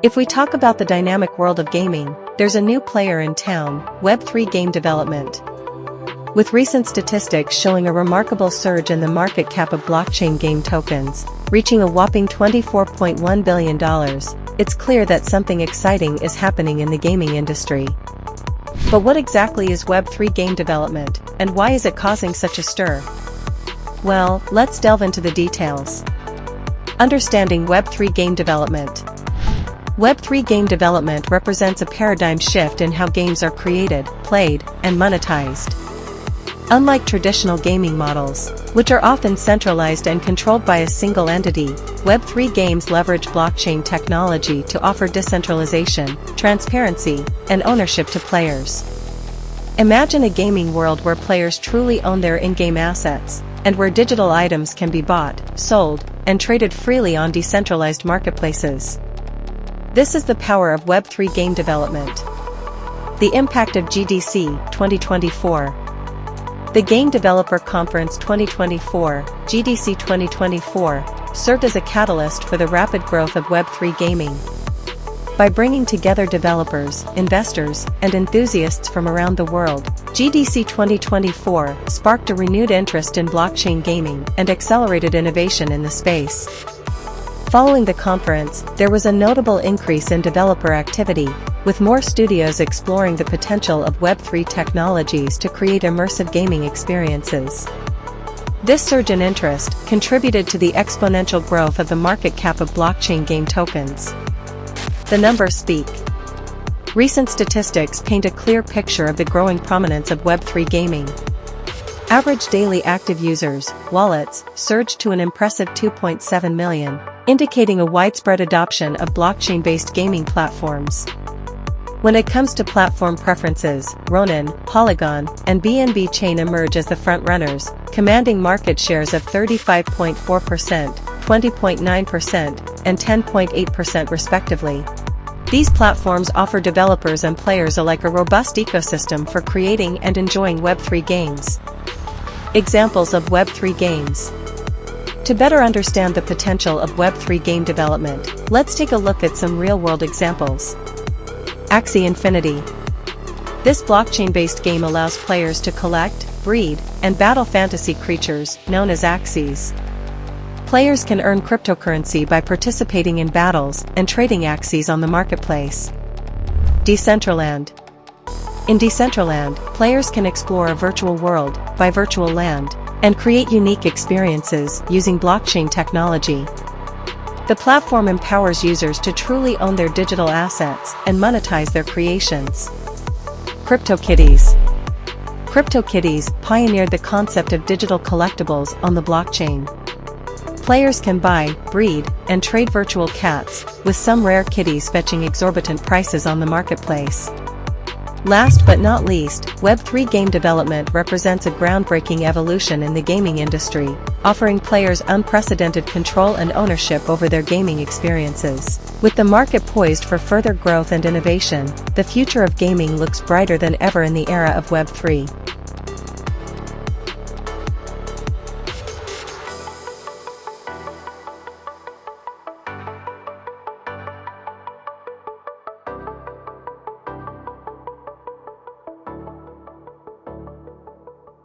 If we talk about the dynamic world of gaming, there's a new player in town, Web3 game development. With recent statistics showing a remarkable surge in the market cap of blockchain game tokens, reaching a whopping $24.1 billion, it's clear that something exciting is happening in the gaming industry. But what exactly is Web3 game development, and why is it causing such a stir? Well, let's delve into the details. Understanding Web3 game development. Web3 game development represents a paradigm shift in how games are created, played, and monetized. Unlike traditional gaming models, which are often centralized and controlled by a single entity, Web3 games leverage blockchain technology to offer decentralization, transparency, and ownership to players. Imagine a gaming world where players truly own their in-game assets, and where digital items can be bought, sold, and traded freely on decentralized marketplaces. This is the power of Web3 game development. The impact of GDC 2024. The Game Developer Conference 2024, GDC 2024, served as a catalyst for the rapid growth of Web3 gaming. By bringing together developers, investors, and enthusiasts from around the world, GDC 2024 sparked a renewed interest in blockchain gaming and accelerated innovation in the space. Following the conference, there was a notable increase in developer activity, with more studios exploring the potential of Web3 technologies to create immersive gaming experiences. This surge in interest contributed to the exponential growth of the market cap of blockchain game tokens. The numbers speak. Recent statistics paint a clear picture of the growing prominence of Web3 gaming. Average daily active users, wallets, surged to an impressive 2.7 million, indicating a widespread adoption of blockchain-based gaming platforms. When it comes to platform preferences, Ronin, Polygon, and BNB Chain emerge as the front-runners, commanding market shares of 35.4%, 20.9%, and 10.8% respectively. These platforms offer developers and players alike a robust ecosystem for creating and enjoying Web3 games. Examples of Web3 games. To better understand the potential of Web3 game development, let's take a look at some real-world examples. Axie Infinity. This blockchain-based game allows players to collect, breed, and battle fantasy creatures, known as Axies. Players can earn cryptocurrency by participating in battles and trading Axies on the marketplace. Decentraland. In Decentraland, players can explore a virtual world, buy virtual land, and create unique experiences using blockchain technology. The platform empowers users to truly own their digital assets and monetize their creations. CryptoKitties. CryptoKitties pioneered the concept of digital collectibles on the blockchain. Players can buy, breed, and trade virtual cats, with some rare kitties fetching exorbitant prices on the marketplace. Last but not least, Web3 game development represents a groundbreaking evolution in the gaming industry, offering players unprecedented control and ownership over their gaming experiences. With the market poised for further growth and innovation, the future of gaming looks brighter than ever in the era of Web3.